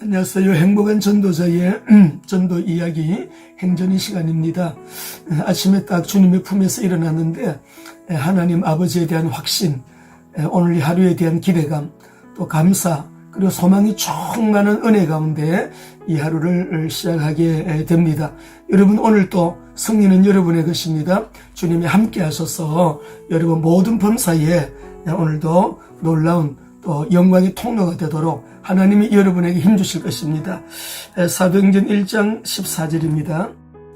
안녕하세요. 행복한 전도자의 전도 이야기 행전의 시간입니다. 아침에 딱 주님의 품에서 일어났는데 하나님 아버지에 대한 확신, 오늘 이 하루에 대한 기대감, 또 감사, 그리고 소망이 충만한 은혜 가운데 이 하루를 시작하게 됩니다. 여러분, 오늘 또 승리는 여러분의 것입니다. 주님이 함께 하셔서 여러분 모든 범사에 오늘도 놀라운 또 영광의 통로가 되도록 하나님이 여러분에게 힘주실 것입니다. 사도행전 1장 14절입니다.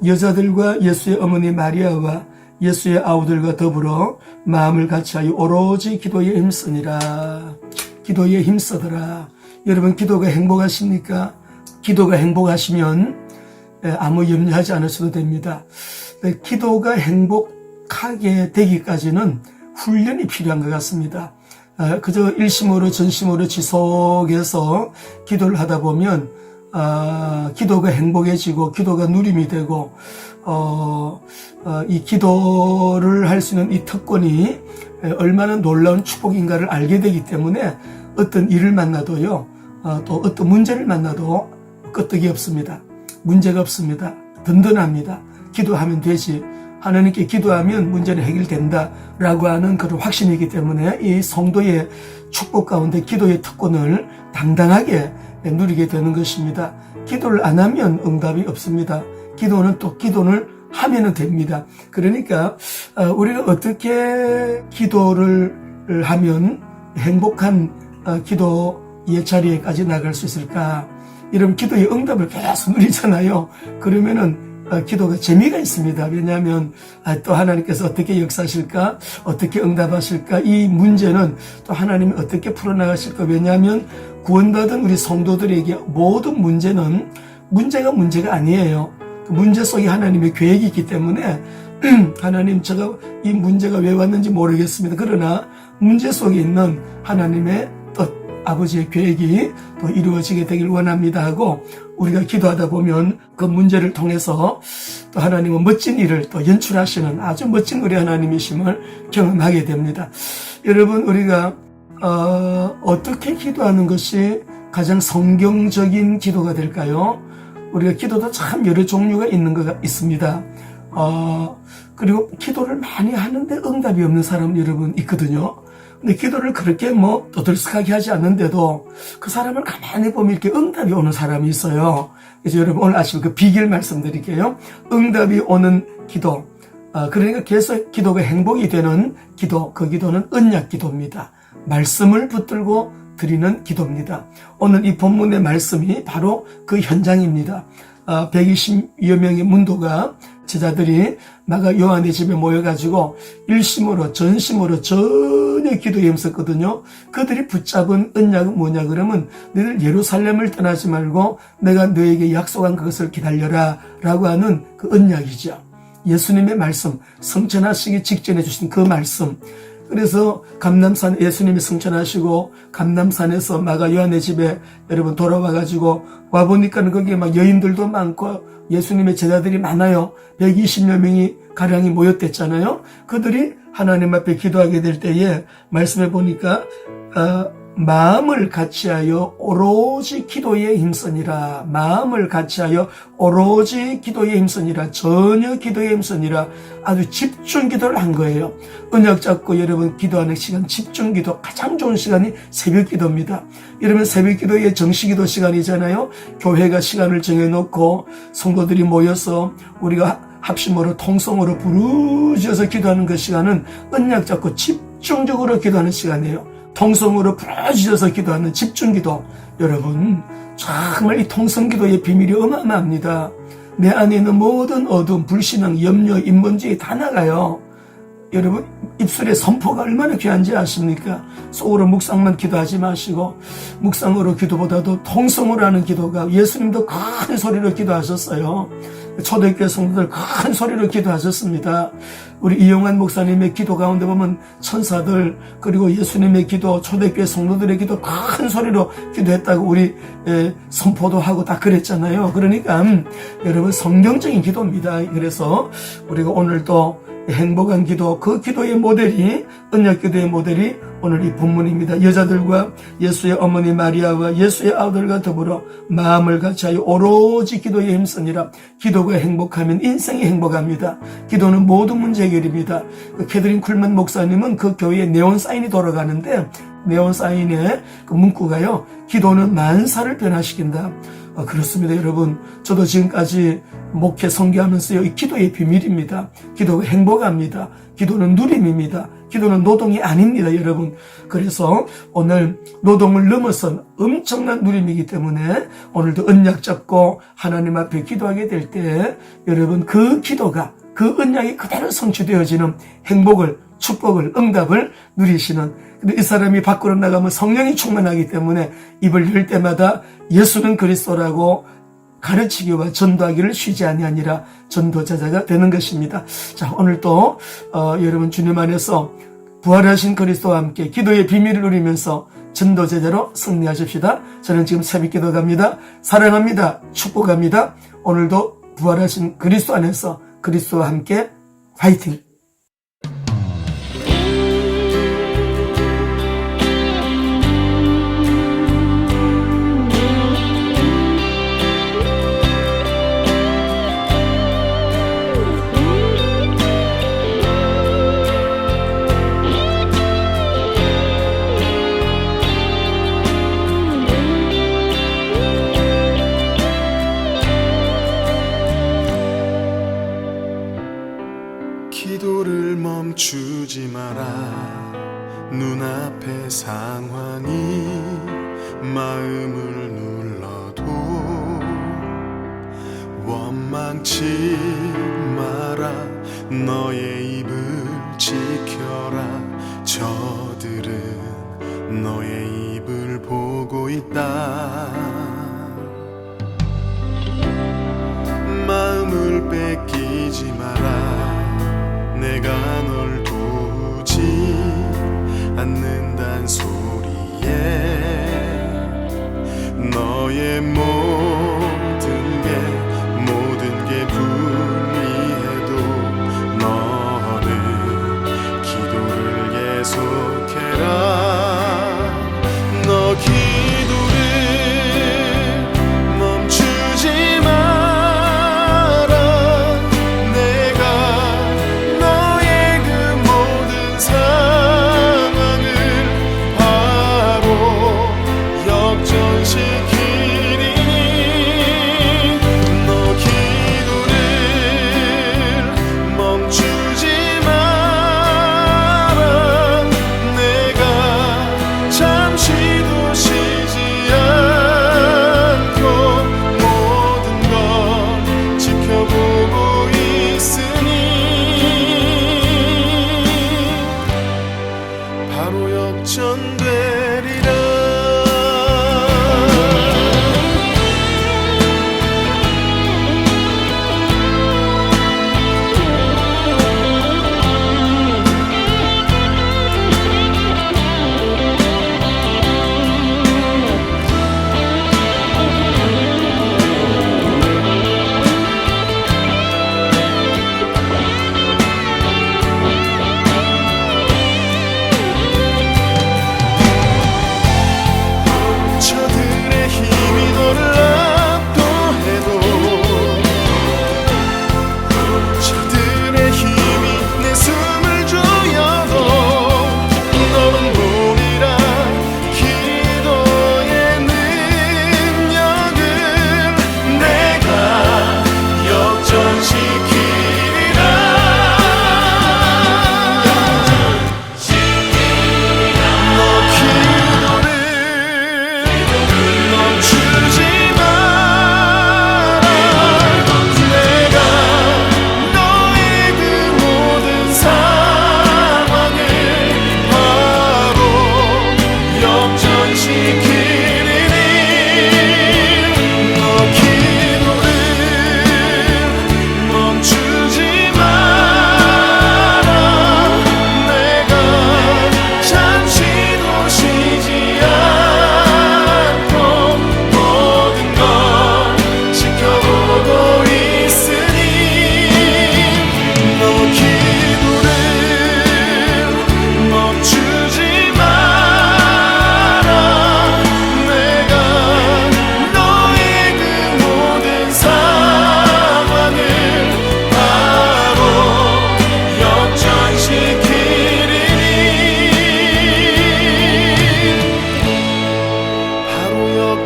여자들과 예수의 어머니 마리아와 예수의 아우들과 더불어 마음을 같이하여 오로지 기도에 힘쓰니라. 기도에 힘쓰더라. 여러분, 기도가 행복하십니까? 기도가 행복하시면 아무 염려하지 않으셔도 됩니다. 기도가 행복하게 되기까지는 훈련이 필요한 것 같습니다. 그저 일심으로 전심으로 지속해서 기도를 하다 보면 기도가 행복해지고 기도가 누림이 되고 이 기도를 할 수 있는 이 특권이 얼마나 놀라운 축복인가를 알게 되기 때문에 어떤 일을 만나도요, 또 어떤 문제를 만나도 끄떡이 없습니다. 문제가 없습니다. 든든합니다. 기도하면 되지. 하나님께 기도하면 문제는 해결된다라고 하는 그런 확신이기 때문에 이 성도의 축복 가운데 기도의 특권을 당당하게 누리게 되는 것입니다. 기도를 안 하면 응답이 없습니다. 기도는 또 기도를 하면 됩니다. 그러니까 우리가 어떻게 기도를 하면 행복한 기도의 자리에까지 나갈 수 있을까? 이런 기도의 응답을 계속 누리잖아요. 그러면은 기도가 재미가 있습니다. 왜냐하면 또 하나님께서 어떻게 역사하실까? 어떻게 응답하실까? 이 문제는 또 하나님이 어떻게 풀어나가실까? 왜냐하면 구원받은 우리 성도들에게 모든 문제는 문제가 아니에요. 문제 속에 하나님의 계획이 있기 때문에 하나님, 제가 이 문제가 왜 왔는지 모르겠습니다. 그러나 문제 속에 있는 하나님의 뜻, 아버지의 계획이 또 이루어지게 되길 원합니다 하고 우리가 기도하다 보면 그 문제를 통해서 또 하나님은 멋진 일을 또 연출하시는 아주 멋진 우리 하나님이심을 경험하게 됩니다. 여러분, 우리가 어떻게 기도하는 것이 가장 성경적인 기도가 될까요? 우리가 기도도 참 여러 종류가 있습니다. 그리고 기도를 많이 하는데 응답이 없는 사람 여러분 있거든요. 근데 기도를 그렇게 떠들썩하게 하지 않는데도 그 사람을 가만히 보면 이렇게 응답이 오는 사람이 있어요. 그래서 여러분, 오늘 아침에 그 비결 말씀드릴게요. 응답이 오는 기도. 그러니까 계속 기도가 행복이 되는 기도. 그 기도는 언약 기도입니다. 말씀을 붙들고 드리는 기도입니다. 오늘 이 본문의 말씀이 바로 그 현장입니다. 120여 명의 문도가 제자들이 마가 요한의 집에 모여가지고 일심으로 전심으로 전혀 기도에 힘썼거든요. 그들이 붙잡은 언약은 뭐냐 그러면 너희들 예루살렘을 떠나지 말고 내가 너에게 약속한 그것을 기다려라 라고 하는 그 언약이죠. 예수님의 말씀, 성천하시기 직전에 주신 그 말씀. 그래서 감람산 예수님이 승천하시고 감람산에서 마가 요한의 집에 여러분 돌아와가지고 와보니까는 거기에 막 여인들도 많고 예수님의 제자들이 많아요. 120여 명이 가량이 모였댔잖아요. 그들이 하나님 앞에 기도하게 될 때에 말씀해 보니까 마음을 같이하여 오로지 기도에 힘쓰니라. 마음을 같이하여 오로지 기도에 힘쓰니라. 전혀 기도에 힘쓰니라. 아주 집중 기도를 한 거예요. 언약 잡고 여러분 기도하는 시간, 집중 기도 가장 좋은 시간이 새벽 기도입니다. 여러분, 새벽 기도의 정시 기도 시간이잖아요. 교회가 시간을 정해놓고 성도들이 모여서 우리가 합심으로 통성으로 부르짖어서 기도하는 그 시간은 언약 잡고 집중적으로 기도하는 시간이에요. 통성으로 부르짖어서 기도하는 집중기도. 여러분, 정말 이 통성기도의 비밀이 어마어마합니다. 내 안에 있는 모든 어둠, 불신앙, 염려, 인본주의 다 나가요. 여러분, 입술의 선포가 얼마나 귀한지 아십니까? 속으로 묵상만 기도하지 마시고 묵상으로 기도보다도 통성으로 하는 기도가, 예수님도 큰 소리로 기도하셨어요. 초대교회 성도들 큰 소리로 기도하셨습니다. 우리 이용환 목사님의 기도 가운데 보면 천사들 그리고 예수님의 기도, 초대교회 성도들의 기도 큰 소리로 기도했다고 우리 선포도 하고 다 그랬잖아요. 그러니까 여러분 성경적인 기도입니다. 그래서 우리가 오늘도 행복한 기도, 그 기도의 모델이, 언약 기도의 모델이 오늘 이 본문입니다. 여자들과 예수의 어머니 마리아와 예수의 아들과 더불어 마음을 같이하여 오로지 기도에 힘쓰니라. 기도가 행복하면 인생이 행복합니다. 기도는 모든 문제 해결입니다. 캐드린 쿨만 목사님은 그 교회에 네온 사인이 돌아가는데 네온 사인의 그 문구가요, 기도는 만사를 변화시킨다. 그렇습니다, 여러분. 저도 지금까지 목회 선교하면서요, 이 기도의 비밀입니다. 기도가 행복합니다. 기도는 누림입니다. 기도는 노동이 아닙니다, 여러분. 그래서 오늘 노동을 넘어선 엄청난 누림이기 때문에 오늘도 언약 잡고 하나님 앞에 기도하게 될 때 여러분 그 기도가, 그 언약이 그대로 성취되어지는 행복을, 축복을, 응답을 누리시는. 근데 이 사람이 밖으로 나가면 성령이 충만하기 때문에 입을 열 때마다 예수는 그리스도라고 가르치기와 전도하기를 쉬지 아니하니라 전도자가 되는 것입니다. 자, 오늘도 여러분 주님 안에서 부활하신 그리스도와 함께 기도의 비밀을 누리면서 전도제자로 승리하십시다. 저는 지금 새벽기도 갑니다. 사랑합니다. 축복합니다. 오늘도 부활하신 그리스도 안에서 그리스도와 함께 화이팅! 기도를 멈추지 마라. 눈앞의 상황이 마음을 눌러도 원망치 마라. 너의 입을 지켜라. 저들은 너의 입을 보고 있다. 마음을 뺏기지 마라. 내가 널 도우지 않는단 소리에 너의 모든 게 불리해도 너는 기도를 계속해라. 너 기도를 멈추지 마라. 내가 너의 그 모든 상황을 바로 역전시키리라.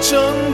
전